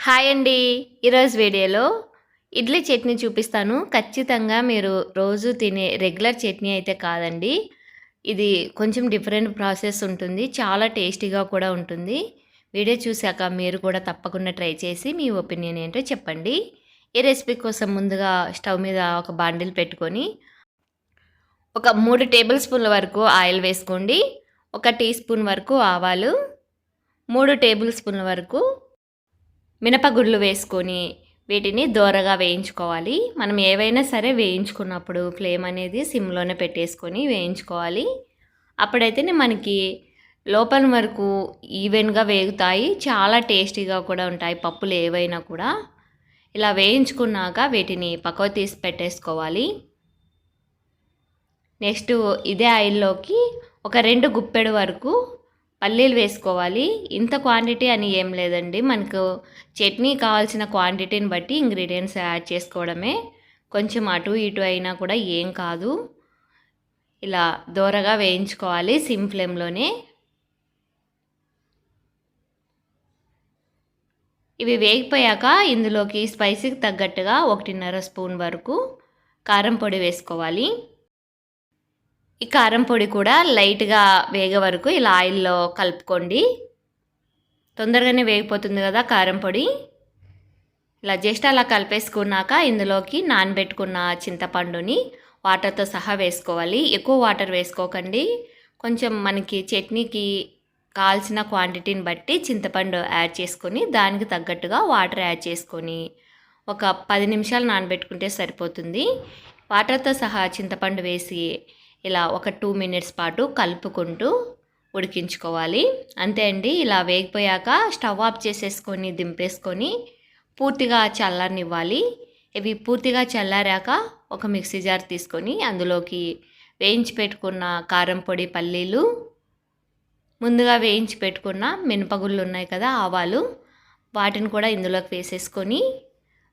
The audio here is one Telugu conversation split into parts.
హాయ్ అండి. ఈరోజు వీడియోలో ఇడ్లీ చట్నీ చూపిస్తాను. ఖచ్చితంగా మీరు రోజు తినే రెగ్యులర్ చట్నీ అయితే కాదండి. ఇది కొంచెం డిఫరెంట్ ప్రాసెస్ ఉంటుంది. చాలా టేస్టీగా కూడా ఉంటుంది. వీడియో చూశాక మీరు కూడా తప్పకుండా ట్రై చేసి మీ ఒపీనియన్ ఏంటో చెప్పండి. ఈ రెసిపీ కోసం ముందుగా స్టవ్ మీద ఒక బాండిల్ పెట్టుకొని ఒక 3 టేబుల్ స్పూన్ల వరకు ఆయిల్ వేసుకోండి. 1 టీ స్పూన్ వరకు ఆవాలు, 3 టేబుల్ స్పూన్ల వరకు మినపగుళ్ళు వేసుకొని వీటిని దోరగా వేయించుకోవాలి. మనం ఏవైనా సరే వేయించుకున్నప్పుడు ఫ్లేమ్ అనేది సిమ్లోనే పెట్టేసుకొని వేయించుకోవాలి. అప్పుడైతేనే మనకి లోపల వరకు ఈవెన్గా వేగుతాయి. చాలా టేస్టీగా కూడా ఉంటాయి పప్పులు ఏవైనా కూడా. ఇలా వేయించుకున్నాక వీటిని పక్కకు తీసి పెట్టేసుకోవాలి. నెక్స్ట్ ఇదే ఆయిల్లోకి ఒక 2 గుప్పెడు వరకు పల్లీలు వేసుకోవాలి. ఇంత క్వాంటిటీ అని ఏం లేదండి. మనకు చట్నీ కావాల్సిన క్వాంటిటీని బట్టి ఇంగ్రీడియంట్స్ యాడ్ చేసుకోవడమే. కొంచెం అటు ఇటు అయినా కూడా ఏం కాదు. ఇలా దోరగా వేయించుకోవాలి సిమ్ ఫ్లేమ్లోనే. ఇవి వేగిపోయాక ఇందులోకి స్పైసీకి తగ్గట్టుగా 1.5 స్పూన్ వరకు కారం పొడి వేసుకోవాలి. ఈ కారం పొడి కూడా లైట్గా వేగే వరకు ఇలా ఆయిల్లో కలుపుకోండి. తొందరగానే వేగిపోతుంది కదా కారం పొడి. ఇలా జస్ట్ అలా కలిపేసుకున్నాక ఇందులోకి నానబెట్టుకున్న చింతపండుని వాటర్తో సహా వేసుకోవాలి. ఎక్కువ వాటర్ వేసుకోకండి. కొంచెం మనకి చట్నీకి కావాల్సిన క్వాంటిటీని బట్టి చింతపండు యాడ్ చేసుకొని దానికి తగ్గట్టుగా వాటర్ యాడ్ చేసుకొని ఒక 10 నిమిషాలు నానబెట్టుకుంటే సరిపోతుంది. వాటర్తో సహా చింతపండు వేసి ఇలా ఒక 2 మినిట్స్ పాటు కలుపుకుంటూ ఉడికించుకోవాలి. అంతే అండి. ఇలా వేగిపోయాక స్టవ్ ఆఫ్ చేసేసుకొని దింపేసుకొని పూర్తిగా చల్లారనివ్వాలి. ఇవి పూర్తిగా చల్లారాక ఒక మిక్సీ జార్ తీసుకొని అందులోకి వేయించి పెట్టుకున్న కారం పొడి, పల్లీలు, ముందుగా వేయించి పెట్టుకున్న మినపగుళ్ళు ఉన్నాయి కదా, ఆవాలు, వాటిని కూడా ఇందులోకి వేసేసుకొని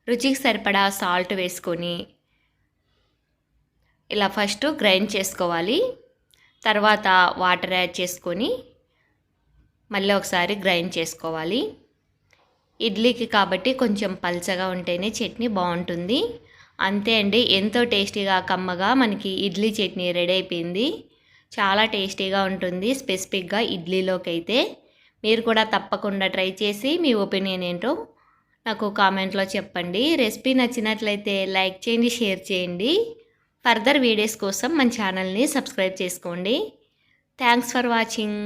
రుచికి సరిపడా సాల్ట్ వేసుకొని ఇలా ఫస్ట్ గ్రైండ్ చేసుకోవాలి. తర్వాత వాటర్ యాడ్ చేసుకొని మళ్ళీ ఒకసారి గ్రైండ్ చేసుకోవాలి. ఇడ్లీకి కాబట్టి కొంచెం పల్చగా ఉంటేనే చట్నీ బాగుంటుంది. అంతే అండి. ఎంతో టేస్టీగా కమ్మగా మనకి ఇడ్లీ చట్నీ రెడీ అయిపోయింది. చాలా టేస్టీగా ఉంటుంది స్పెసిఫిక్గా ఇడ్లీలోకి అయితే. మీరు కూడా తప్పకుండా ట్రై చేసి మీ ఒపీనియన్ ఏంటో నాకు కామెంట్లో చెప్పండి. రెసిపీ నచ్చినట్లయితే లైక్ చేయండి, షేర్ చేయండి. ఫర్దర్ వీడియోస్ కోసం మన ఛానల్ని సబ్స్క్రైబ్ చేసుకోండి. Thanks for watching.